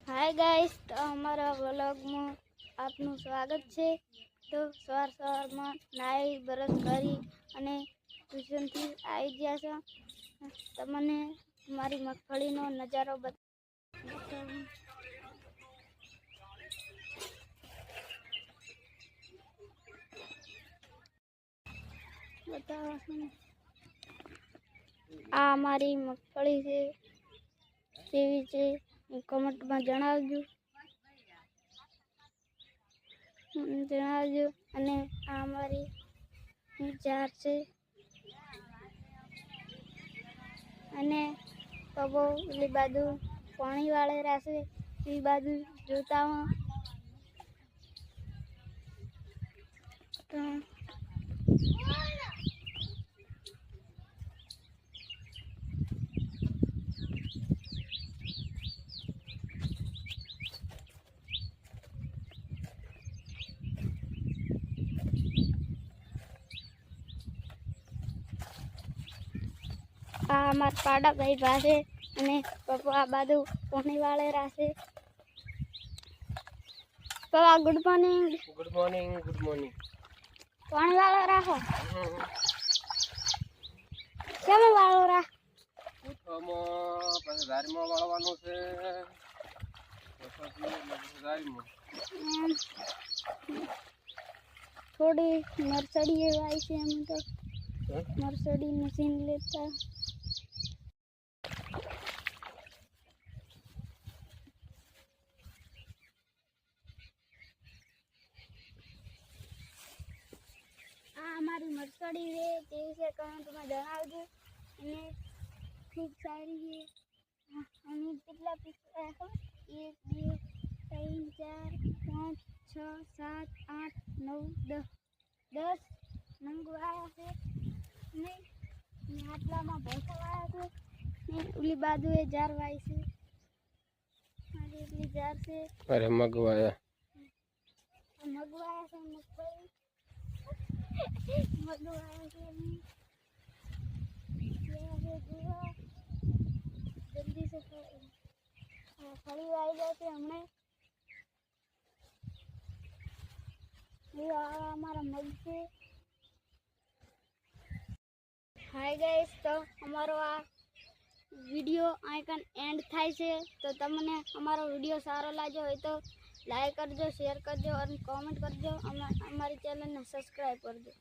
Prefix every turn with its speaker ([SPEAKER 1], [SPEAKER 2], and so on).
[SPEAKER 1] Hi guys, तो हमारा vlog में आपનું સ્વાગત છે। તો સવારમાં નાઈ બ્રશ કરી અને ટ્યુશનથી આવી ગયા છો। તમને મારી મગફળીનો નજારો બતાવું। આ અમારી મગફળી છે, કેવી છે કમેન્ટમાં જણાવજો। અને આ અમારી ઝાડ છે અને પબો ઓલી બાજુ પાણી વાળે રહેશે એ બાજુ જોતા આ અમારા પાડા ભાઈ પાસે અને પપ્પા આ બાજુ પાણી વાળે રહેશે। પપ્પા good morning.
[SPEAKER 2] Good morning, good morning.
[SPEAKER 1] પાણી વાળો રાખો કેમ વાળો રાખ
[SPEAKER 2] પછી ધારીમાં વાળવાનું છે।
[SPEAKER 1] થોડી મરસડી આવી છે એમ તો મરસડી મશીન લેતા આ અમારી મરસડી છે તે વિશે કમેન્ટમાં જણાવજો। અને ખૂબ સારી છે। અમે કેટલા પીસ રાખો 1 2 3 4 5 6 7 8 9 10 નંગ વાયા છે ને આટલામાં ભેંસો વાયા છે ને ઓલી બાજુ એ જાર વાય છે મારી એટલી જાર છે।
[SPEAKER 2] અરે મગવાયા
[SPEAKER 1] મગવાયા છે મગફળી મગવાયા છે जल्दी से फली आई जाती हमने ये हमारा मग से। हाय गाइस, तो हमारो आ वीडियो आइकन एंड थाय छे। तो तमने हमारो वीडियो सारो लाग्यो होय तो लाइक करजो, शेयर करजो और कमेंट करजो। हमारी चैनल ने सब्सक्राइब करजो।